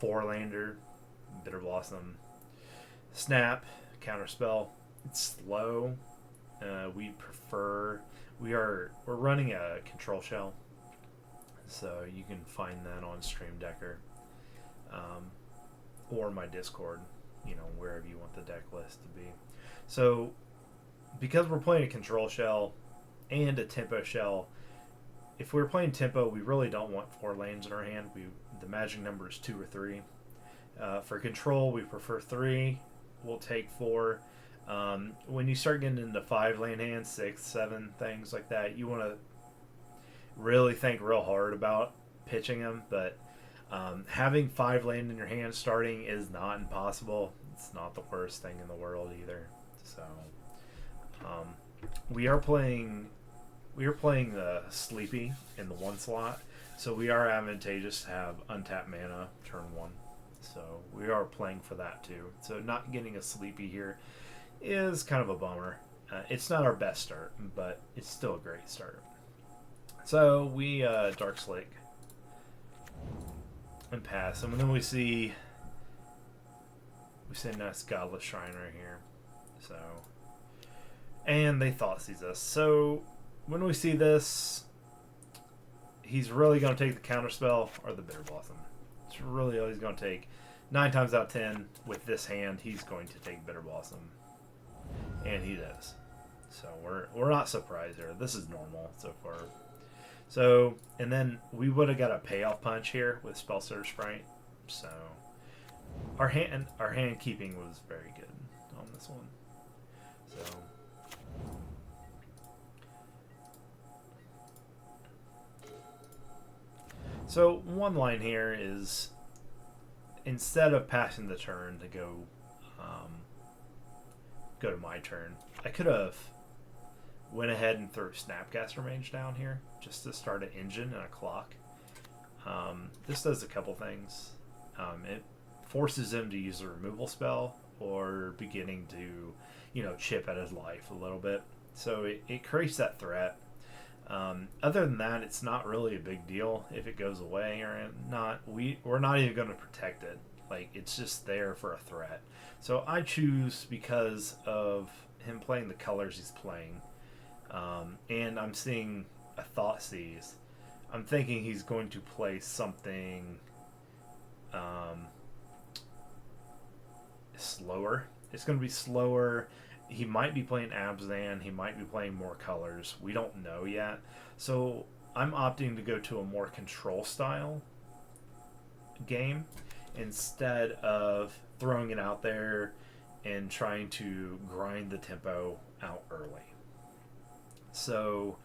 4-lander, Bitter Blossom, Snap, Counterspell. It's slow. We're running a control shell, so you can find that on Stream Decker, or my Discord, wherever you want the deck list to be. So because we're playing a control shell and a tempo shell, if we're playing tempo, we really don't want 4 lanes in our hand. The magic number is 2 or 3. For control, we prefer 3. We'll take 4. When you start getting into 5-lane hands, 6, 7, things like that, you want to really think real hard about pitching them. But having 5 land in your hand starting is not impossible. It's not the worst thing in the world either. So we are playing the Sleepy in the 1 slot, so we are advantageous to have untapped mana turn 1. So we are playing for that too. So not getting a Sleepy here is kind of a bummer. It's not our best start, but it's still a great start. So we Dark Slake and pass, and then we see a nice Godless Shrine right here. So, and they Thoughtseize us. So when we see this, he's really going to take the Counterspell or the Bitter Blossom. It's really all he's going to take. 9 times out of 10 with this hand, he's going to take Bitter Blossom, and he does. So we're not surprised there. This is normal so far. So, and then we would have got a payoff punch here with Spellstutter Sprite. So our hand keeping was very good on this one. So one line here is, instead of passing the turn to go to my turn, I could have went ahead and threw Snapcaster Mage down here just to start an engine and a clock. This does a couple things. It forces him to use a removal spell or beginning to, chip at his life a little bit. So it creates that threat. Other than that, it's not really a big deal if it goes away or not. We're not even going to protect it. Like, it's just there for a threat. So I choose, because of him playing the colors he's playing, and I'm seeing a Thoughtseize, I'm thinking he's going to play something slower. It's going to be slower. He might be playing Abzan. He might be playing more colors. We don't know yet. So I'm opting to go to a more control style game instead of throwing it out there and trying to grind the tempo out early. So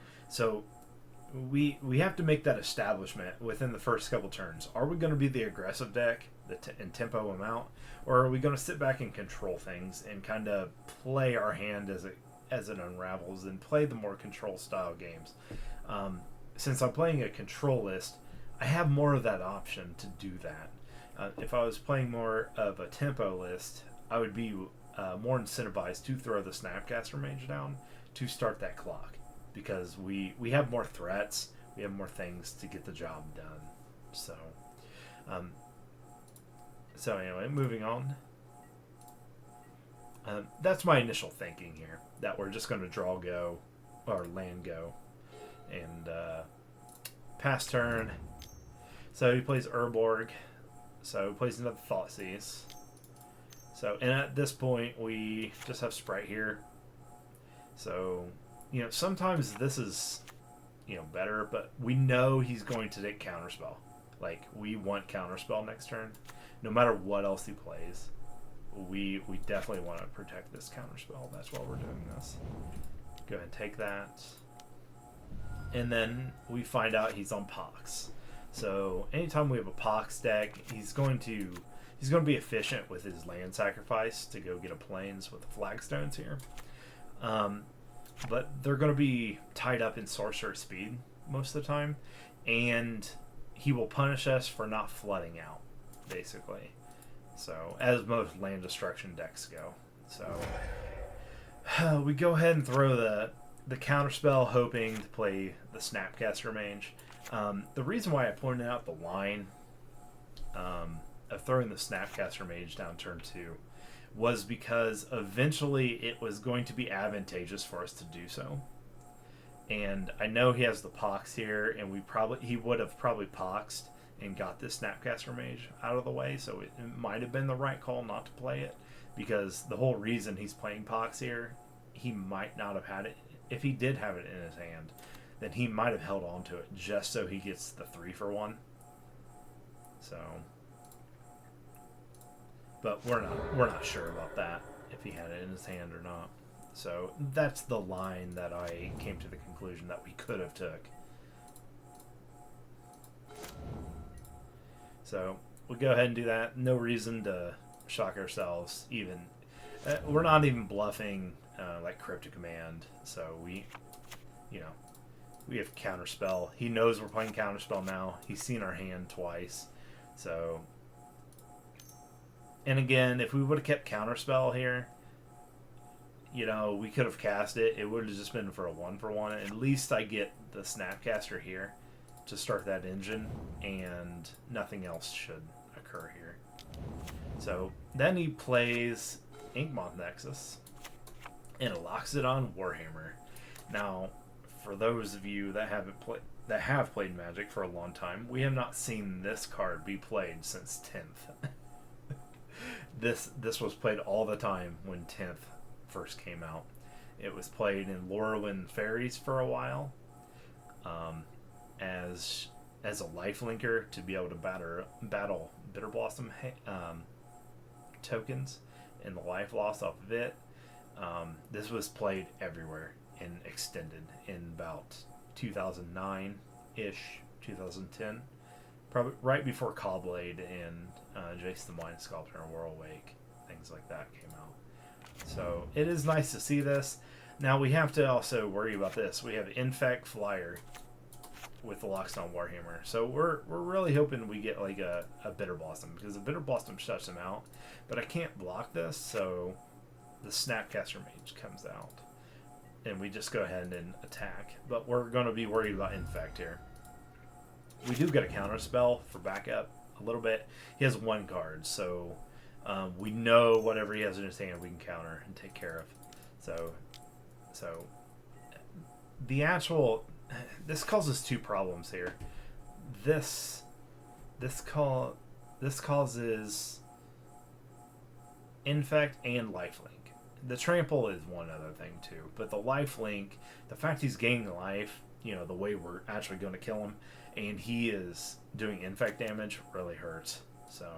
we have to make that establishment within the first couple turns. Are we going to be the aggressive deck and tempo them out, or are we going to sit back and control things and kind of play our hand as it unravels and play the more control style games? Since I'm playing a control list, I have more of that option to do that. If I was playing more of a tempo list, I would be more incentivized to throw the Snapcaster Mage down to start that clock, because we have more threats, we have more things to get the job done. So anyway, moving on. That's my initial thinking here, that we're just going to draw go, or land go, and pass turn. So he plays Urborg, so he plays another Thoughtseize. So, and at this point, we just have Sprite here. So, sometimes this is, better, but we know he's going to take Counterspell. Like, we want Counterspell next turn. No matter what else he plays, we definitely want to protect this Counterspell. That's why we're doing this. Go ahead and take that. And then we find out he's on Pox. So anytime we have a Pox deck, he's going to be efficient with his land sacrifice to go get a Plains with the Flagstones here. But they're going to be tied up in Sorcerer Speed most of the time, and he will punish us for not flooding out, basically. So, as most land destruction decks go. So, we go ahead and throw the Counterspell, hoping to play the Snapcaster Mage. The reason why I pointed out the line of throwing the Snapcaster Mage down turn 2 was because eventually it was going to be advantageous for us to do so. And I know he has the Pox here, and he would have probably Poxed and got this Snapcaster Mage out of the way, so it might have been the right call not to play it, because the whole reason he's playing Pox here, he might not have had it. If he did have it in his hand, then he might have held on to it just so he gets the 3-for-1. So, but we're not sure about that, if he had it in his hand or not. So that's the line that I came to the conclusion that we could have took. So we'll go ahead and do that. No reason to shock ourselves. Even we're not even bluffing like Cryptic Command. So we have Counterspell. He knows we're playing Counterspell now. He's seen our hand twice. So, and again, if we would have kept Counterspell here, we could have cast it. It would have just been for a 1-for-1. At least I get the Snapcaster here to start that engine, and nothing else should occur here. So then he plays Inkmoth Nexus and locks it on Warhammer. Now, for those of you that have played Magic for a long time, we have not seen this card be played since 10th. This was played all the time when 10th first came out. It was played in Orzhov Faeries for a while, as a lifelinker to be able to battle Bitter Blossom tokens and the life loss off of it. This was played everywhere and extended in about 2009-ish, 2010, probably right before Callblade and Jace the Mind Sculptor and World Wake, things like that came out. So it is nice to see this. Now we have to also worry about this. We have Infect Flyer with the Lockstone Warhammer. So we're really hoping we get like a Bitter Blossom, because the Bitter Blossom shuts him out. But I can't block this, so the Snapcaster Mage comes out. And we just go ahead and attack. But we're going to be worried about Infect here. We do get a counter spell for backup a little bit. He has 1 card, so we know whatever he has in his hand we can counter and take care of. So the actual... This causes 2 problems here. This causes Infect and Lifelink. The Trample is one other thing too, but the Lifelink, the fact he's gaining life, the way we're actually going to kill him, and he is doing Infect damage, really hurts. So,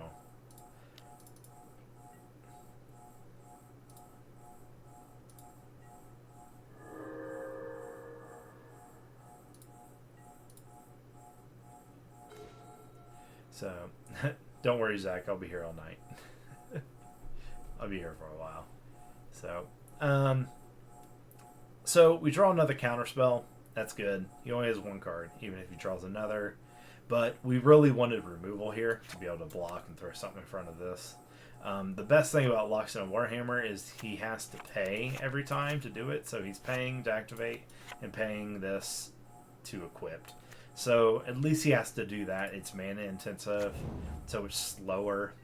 don't worry, Zach. I'll be here all night. I'll be here for a while. So we draw another counterspell. That's good. He only has 1 card, even if he draws another. But we really wanted removal here to be able to block and throw something in front of this. The best thing about Lockstone Warhammer is he has to pay every time to do it. So he's paying to activate and paying this to equip. So at least he has to do that. It's mana intensive, so it's slower.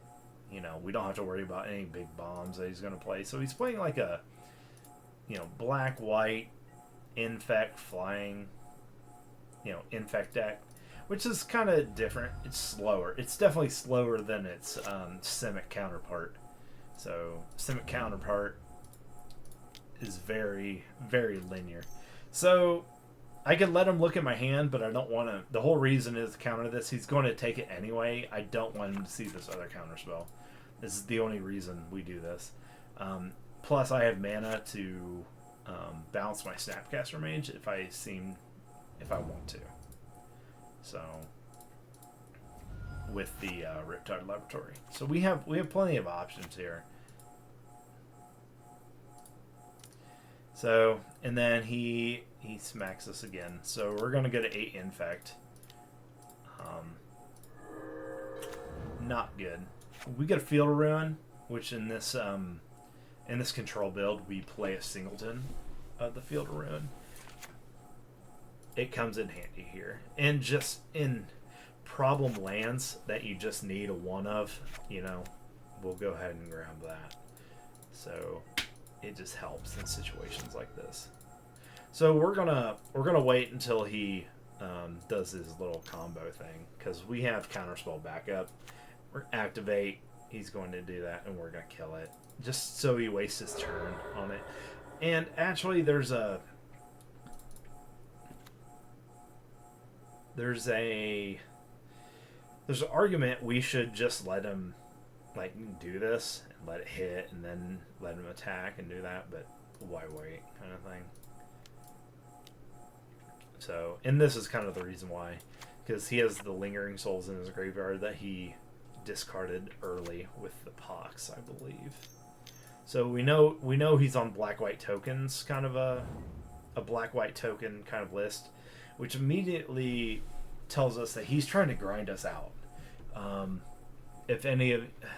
We don't have to worry about any big bombs that he's going to play. So he's playing like a, black, white, Infect, flying, Infect deck, which is kind of different. It's slower. It's definitely slower than its Simic counterpart. So Simic counterpart is very, very linear. So I could let him look at my hand, but I don't want to. The whole reason is to counter this. He's going to take it anyway. I don't want him to see this other counter spell. This is the only reason we do this. Plus, I have mana to bounce my Snapcaster Mage if I want to. So, with the Riptide Laboratory, so we have plenty of options here. So, and then he smacks us again. So we're gonna go to 8 Infect. Not good. We get a Field of Ruin, which in this control build we play a singleton of the Field of Ruin. It comes in handy here, and just in problem lands that you just need a one of, you know, we'll go ahead and grab that. So it just helps in situations like this. So we're gonna wait until he does his little combo thing, because we have counterspell backup. We're activate. He's going to do that, and we're gonna kill it, just so he wastes his turn on it. And actually, there's an argument we should just let him like do this and let it hit, and then let him attack and do that. But why wait, kind of thing. So, and this is kind of the reason why, because he has the Lingering Souls in his graveyard that he discarded early with the Pox, I believe. So we know he's on black-white tokens, kind of a black-white token kind of list, which immediately tells us that he's trying to grind us out.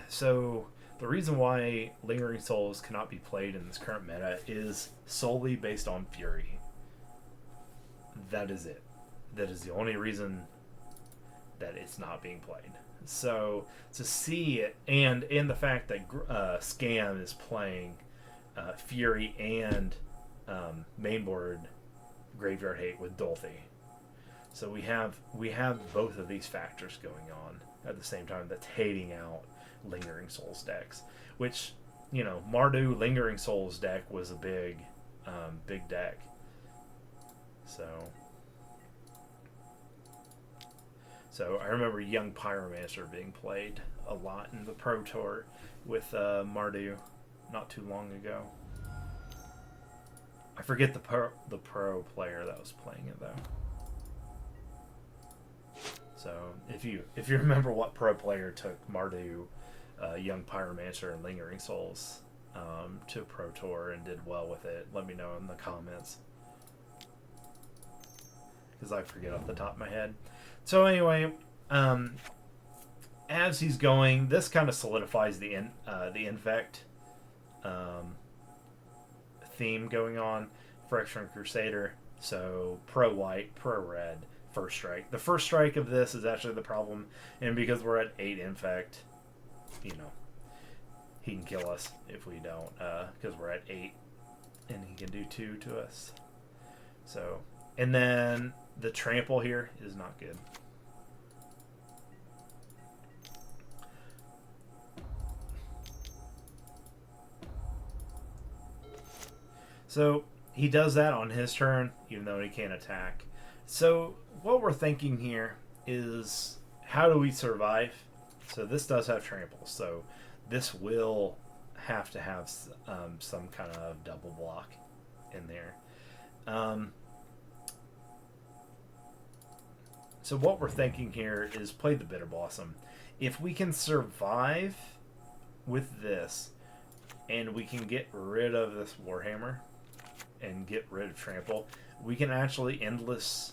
So the reason why Lingering Souls cannot be played in this current meta is solely based on Fury. That is it. That is the only reason that it's not being played. So to see it, and in the fact that Scam is playing Fury and mainboard Graveyard Hate with Dolthy. So we have both of these factors going on at the same time that's hating out Lingering Souls decks, which, you know, Mardu Lingering Souls deck was a big deck. So I remember Young Pyromancer being played a lot in the Pro Tour with Mardu not too long ago. I forget the pro player that was playing it though. So if you remember what pro player took Mardu, Young Pyromancer, and Lingering Souls to Pro Tour and did well with it, let me know in the comments, because I forget off the top of my head. So anyway, as he's going, this kind of solidifies the Infect theme going on for Extra Crusader. So pro white, pro red, first strike. The first strike of this is actually the problem, and because we're at 8 Infect, you know, he can kill us if we don't, because we're at 8, and he can do 2 to us. So, and then the trample here is not good. So he does that on his turn, even though he can't attack. So what we're thinking here is, how do we survive? So this does have trample, so this will have to have some kind of double block in there. So what we're thinking here is play the Bitter Blossom. If we can survive with this, and we can get rid of this Warhammer and get rid of trample, we can actually endless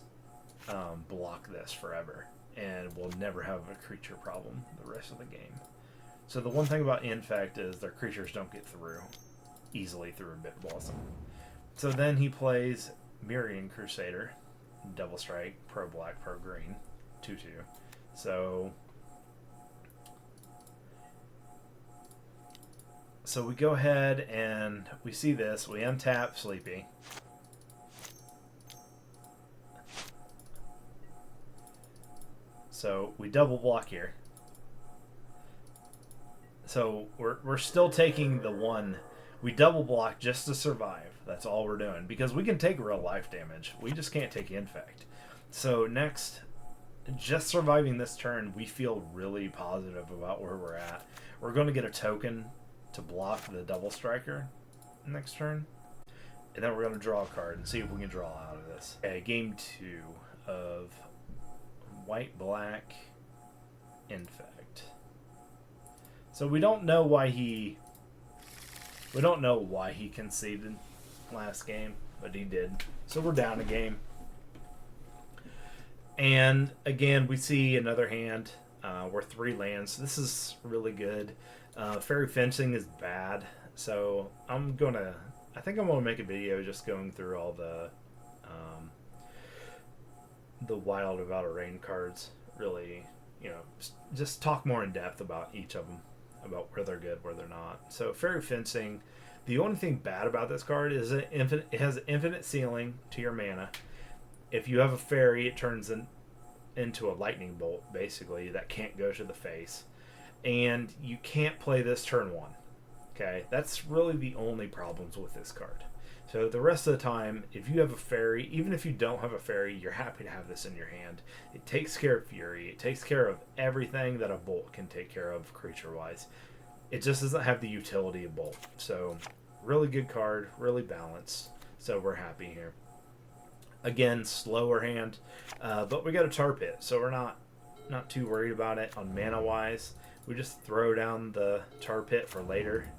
block this forever, and we'll never have a creature problem the rest of the game. So the one thing about Infect is their creatures don't get through easily through a Bitter Blossom. So then he plays Mirian Crusader, double strike, pro black, pro green, 2/2. So we go ahead and we see this. We untap Sleepy. So we double block here. So we're still taking the one. We double block just to survive. That's all we're doing, because we can take real life damage. We just can't take Infect. So next, just surviving this turn, we feel really positive about where we're at. We're going to get a token to block the double striker next turn, and then we're going to draw a card and see if we can draw out of this. Okay, game 2 of white-black Infect. So we don't know why he conceded last game, but he did. So we're down a game. And again, we see another hand. We're 3 lands. This is really good. Fairy Fencing is bad, so I think I'm gonna make a video just going through all the Wild Without a Rain cards really, you know, just talk more in depth about each of them, about where they're good, where they're not. So Faerie Fencing, the only thing bad about this card is it has infinite ceiling to your mana. If you have a fairy, it turns into a lightning bolt, basically, that can't go to the face. And you can't play this turn one. Okay, that's really the only problems with this card. So the rest of the time, if you have a fairy, even if you don't have a fairy, you're happy to have this in your hand. It takes care of Fury. It takes care of everything that a Bolt can take care of creature-wise. It just doesn't have the utility of Bolt. So really good card, really balanced. So we're happy here. Again, slower hand, but we got a Tar Pit, so we're not too worried about it on mana-wise. We just throw down the Tar Pit for later.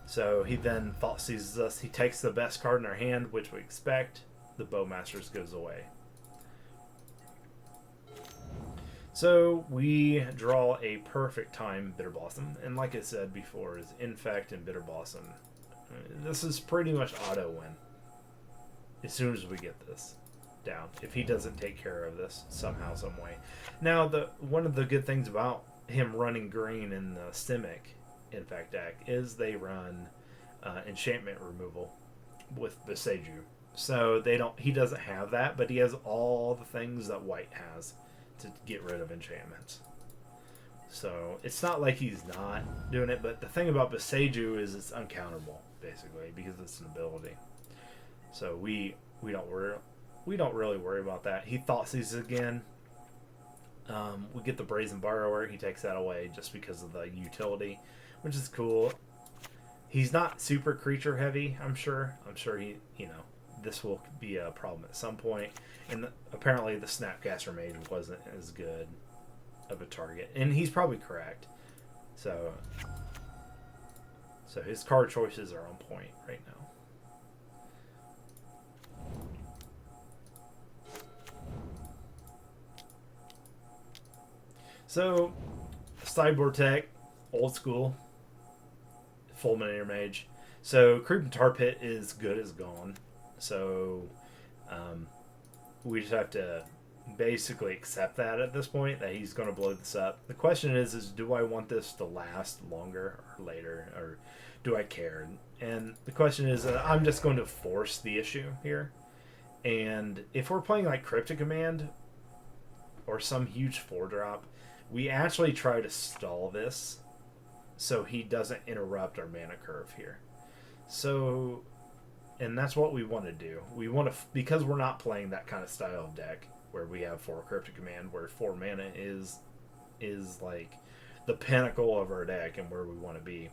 So he then Thought Seizes us. He takes the best card in our hand, which we expect. The Bowmasters goes away. So we draw a perfect time Bitter Blossom. And like I said before, is Infect and Bitter Blossom. This is pretty much auto win. As soon as we get this down. If he doesn't take care of this somehow, some way. Now, one of the good things about him running green in the Simic Infect deck is they run enchantment removal with Beseju. So he doesn't have that, but he has all the things that white has to get rid of enchantments. So it's not like he's not doing it, but the thing about Beseju is it's uncounterable, basically, because it's an ability. So we don't really worry about that. He Thought Seizes again. We get the Brazen Borrower. He takes that away just because of the utility, which is cool. He's not super creature heavy, I'm sure. I'm sure this will be a problem at some point. And apparently the Snapcaster Mage wasn't as good of a target. And he's probably correct. So his card choices are on point right now. So, sideboard tech, old school, Fulminator Mage. So, Creeping Tar Pit is good as gone. So, we just have to basically accept that at this point, that he's going to blow this up. The question is do I want this to last longer or later, or do I care? And the question is, I'm just going to force the issue here. And if we're playing like Cryptic Command or some huge 4-drop, we actually try to stall this so he doesn't interrupt our mana curve here. So, and that's what we want to do. We want to, because we're not playing that kind of style of deck where we have 4 Cryptic Command, where 4 mana is like the pinnacle of our deck and where we want to be.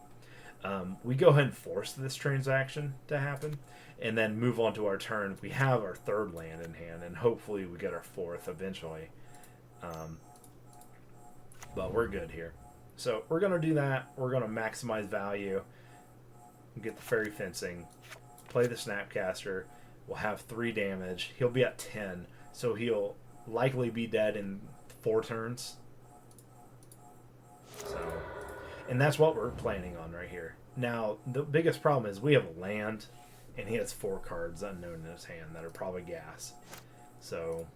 We go ahead and force this transaction to happen and then move on to our turn. We have our 3rd land in hand, and hopefully we get our 4th eventually. But we're good here. So we're going to do that. We're going to maximize value. Get the Faerie Fencing. Play the Snapcaster. We'll have 3 damage. He'll be at 10. So he'll likely be dead in 4 turns. So, and that's what we're planning on right here. Now, the biggest problem is we have a land, and he has 4 cards unknown in his hand that are probably gas. So...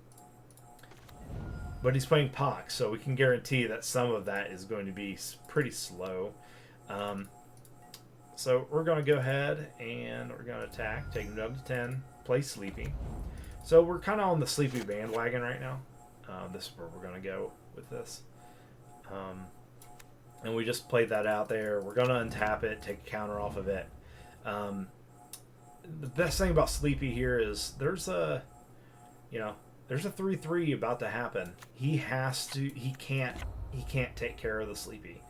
But he's playing Pox, so we can guarantee that some of that is going to be pretty slow. So we're going to go ahead and we're going to attack, take him down to 10, play Sleepy. So we're kind of on the Sleepy bandwagon right now. This is where we're going to go with this. And we just played that out there. We're going to untap it, take a counter off of it. The best thing about Sleepy here is there's a 3/3 about to happen. He can't take care of the Sleepy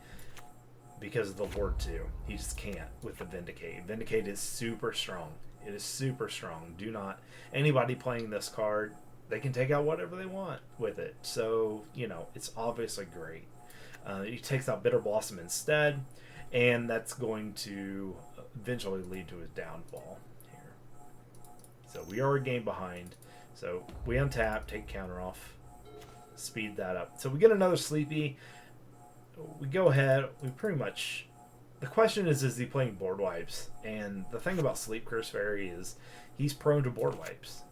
because of the Ward 2. He just can't with the Vindicate. Vindicate is super strong. It is super strong. Anybody playing this card, they can take out whatever they want with it. So, it's obviously great. He takes out Bitter Blossom instead, and that's going to eventually lead to his downfall here. So we are a game behind. So we untap, take counter off, speed that up. So we get another Sleepy. We go ahead. We pretty much... The question is he playing board wipes? And the thing about Sleep Curse Faerie is he's prone to board wipes.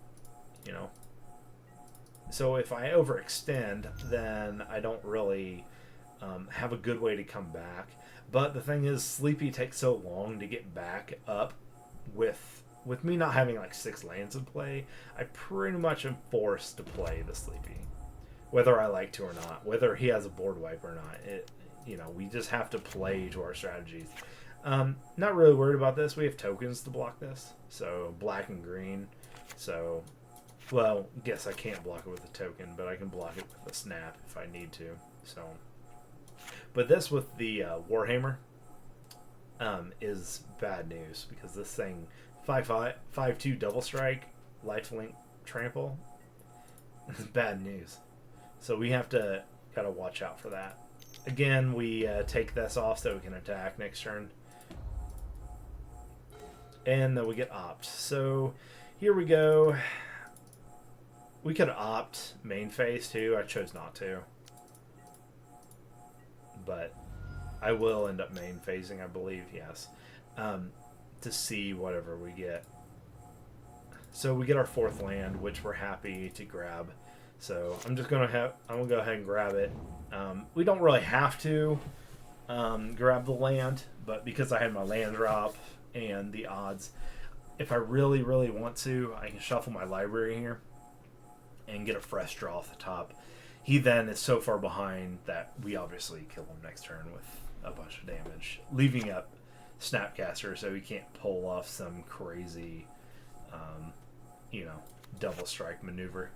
So if I overextend, then I don't really have a good way to come back. But the thing is, Sleepy takes so long to get back up with me not having like 6 lands in play. I pretty much am forced to play the Sleepy, whether I like to or not, whether he has a board wipe or not. We just have to play to our strategies. Not really worried about this. We have tokens to block this, so black and green. So, well, guess I can't block it with a token, but I can block it with a snap if I need to. So, but this with the Warhammer is bad news, because this thing 5/2 double strike, lifelink trample is bad news. So we have to gotta watch out for that. Again, we take this off so we can attack next turn. And then we get opt. So here we go. We could opt main phase too. I chose not to. But I will end up main phasing, I believe, yes. To see whatever we get. So we get our 4th land, which we're happy to grab. So I'm gonna go ahead and grab it. We don't really have to grab the land, but because I had my land drop and the odds, if I really, really want to, I can shuffle my library here and get a fresh draw off the top. He then is so far behind that we obviously kill him next turn with a bunch of damage, leaving up Snapcaster so he can't pull off some crazy, double strike maneuver.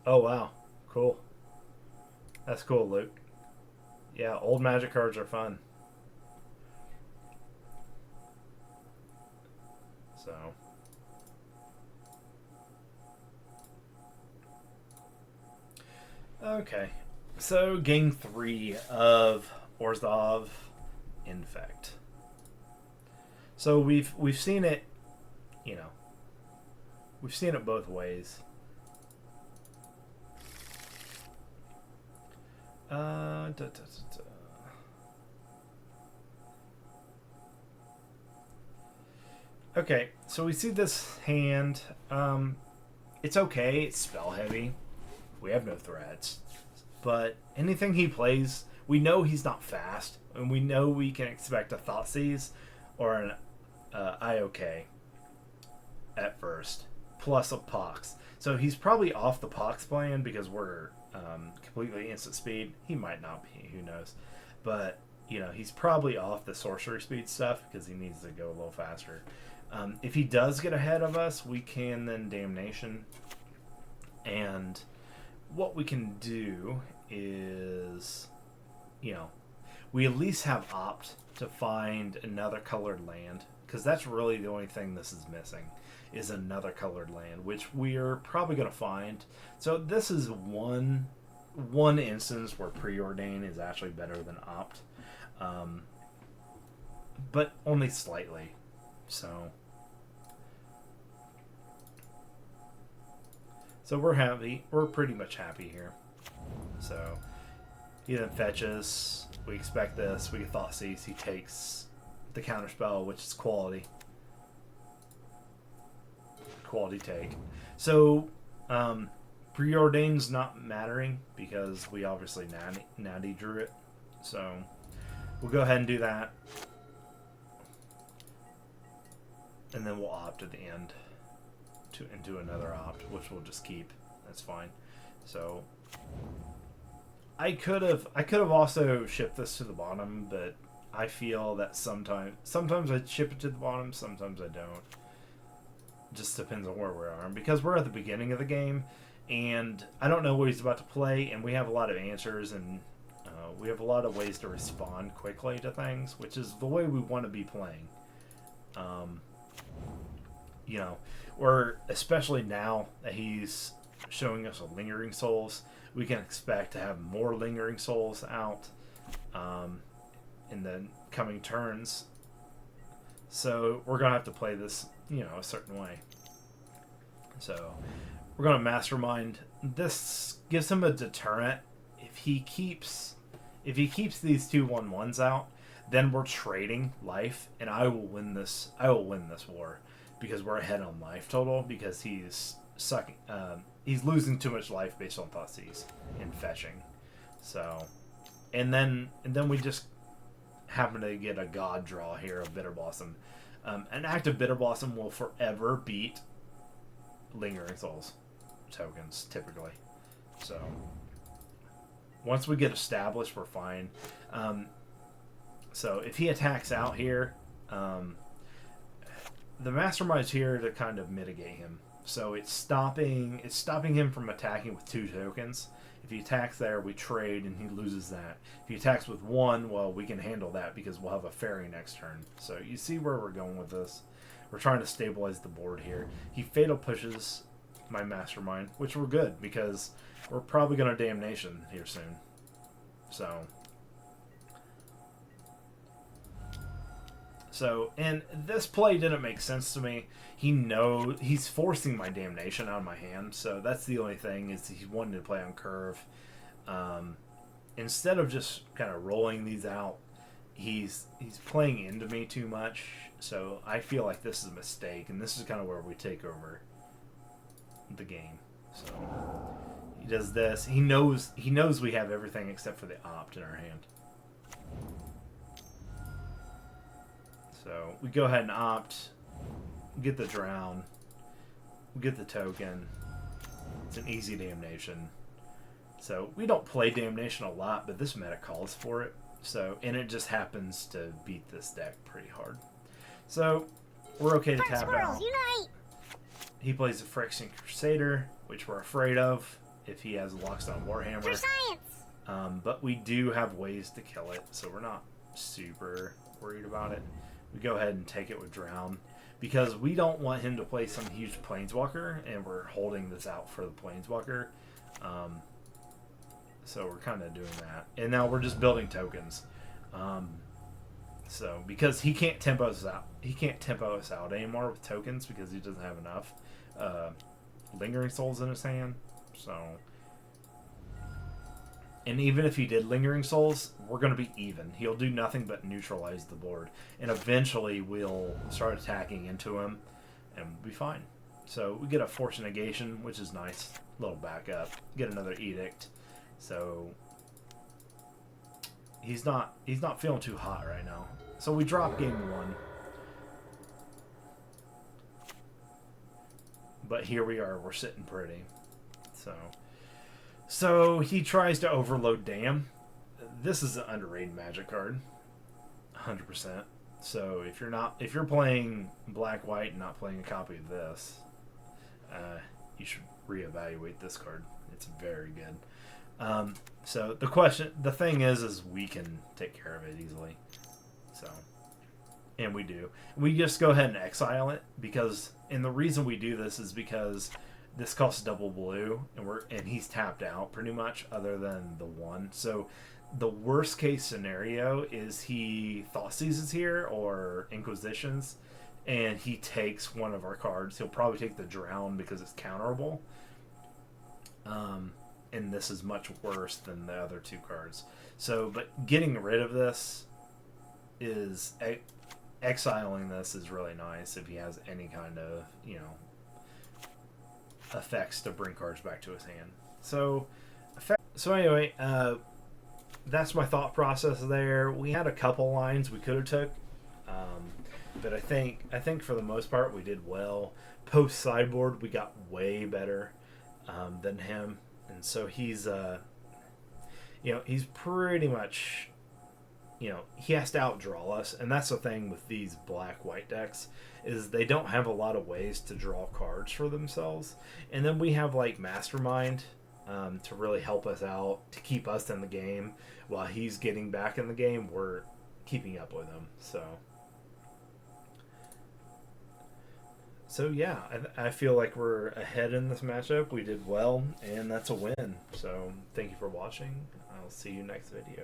Oh wow, cool. That's cool, Luke. Yeah, old Magic cards are fun. So, okay. So game 3 of Orzhov Infect. So we've seen it, we've seen it both ways. Okay, so we see this hand. It's okay. It's spell heavy. We have no threats. But anything he plays, we know he's not fast, and we know we can expect a Thoughtseize or an IOK at first, plus a Pox. So he's probably off the Pox plan because we're completely instant speed. He might not be, who knows. But, he's probably off the sorcery speed stuff because he needs to go a little faster. If he does get ahead of us, we can then Damnation. And what we can do is, we at least have opt to find another colored land, because that's really the only thing this is missing, is another colored land, which we're probably going to find. So this is one instance where Preordain is actually better than opt, but only slightly. So we're happy. We're pretty much happy here. So he then fetches. We expect this. We get Thoughtseize. He takes the counterspell, which is quality. Quality take. So Preordain's not mattering because we obviously natty drew it. So we'll go ahead and do that. And then we'll opt at the end and do another opt, which we'll just keep. That's fine. So I could have also shipped this to the bottom, but I feel that sometimes I ship it to the bottom, sometimes I don't. Just depends on where we are. And because we're at the beginning of the game, and I don't know what he's about to play, and we have a lot of answers, and we have a lot of ways to respond quickly to things, which is the way we want to be playing. Or especially now that he's showing us a Lingering Souls, we can expect to have more Lingering Souls out in the coming turns. So we're going to have to play this, a certain way. So we're going to Mastermind. This gives him a deterrent if he keeps these 2/1/1s out, then we're trading life, and I will win this. I will win this war because we're ahead on life total because he's sucking. He's losing too much life based on Thoughtseize and fetching. So, and then we just happen to get a god draw here of Bitter Blossom. An active Bitter Blossom will forever beat Lingering Souls tokens typically. So once we get established, we're fine. So if he attacks out here, the Mastermind's here to kind of mitigate him. So it's stopping him from attacking with 2 tokens. If he attacks there, we trade and he loses that. If he attacks with 1, well, we can handle that because we'll have a Faerie next turn. So you see where we're going with this. We're trying to stabilize the board here. He Fatal Pushes my Mastermind, which we're good because we're probably going to Damnation here soon. So, and this play didn't make sense to me. He's forcing my Damnation out of my hand, so that's the only thing, is he wanted to play on curve. Instead of just kind of rolling these out, he's playing into me too much, so I feel like this is a mistake, and this is kind of where we take over the game. So he does this. He knows we have everything except for the opt in our hand. So we go ahead and opt, get the drown, get the token. It's an easy Damnation. So we don't play Damnation a lot, but this meta calls for it. So, and it just happens to beat this deck pretty hard. So we're okay to tap out. Unite! He plays a Phyrexian Crusader, which we're afraid of if he has a Lockstone Warhammer. For science! But we do have ways to kill it, so we're not super worried about it. We go ahead and take it with Drown because we don't want him to play some huge Planeswalker, and we're holding this out for the Planeswalker. So we're kind of doing that. And now we're just building tokens. So because he can't tempo us out anymore with tokens because he doesn't have enough Lingering Souls in his hand. So, and even if he did Lingering Souls, we're going to be even. He'll do nothing but neutralize the board. And eventually we'll start attacking into him and we'll be fine. So we get a Force Negation, which is nice. Little backup. Get another Edict. So he's not feeling too hot right now. So we drop game 1. But here we are, we're sitting pretty. So he tries to overload Dam. This is an underrated Magic card. 100%. So if you're playing black-white and not playing a copy of this, you should reevaluate this card. It's very good. So the thing is we can take care of it easily. So, and we do. We just go ahead and exile it and the reason we do this is because this costs double blue, and he's tapped out pretty much, other than the 1. So, the worst case scenario is he Thoughtseizes here or Inquisitions, and he takes one of our cards. He'll probably take the Drown because it's counterable. And this is much worse than the other 2 cards. So, but getting rid of this is exiling this is really nice if he has any kind of, effects to bring cards back to his hand. So anyway, that's my thought process there. We had a couple lines we could have took, but I think for the most part we did well. Post sideboard, we got way better than him, and so he's he's pretty much, he has to outdraw us, and that's the thing with these black-white decks, is they don't have a lot of ways to draw cards for themselves. And then we have, like, Mastermind to really help us out, to keep us in the game. While he's getting back in the game, we're keeping up with him. So yeah, I feel like we're ahead in this matchup. We did well, and that's a win. So thank you for watching. I'll see you next video.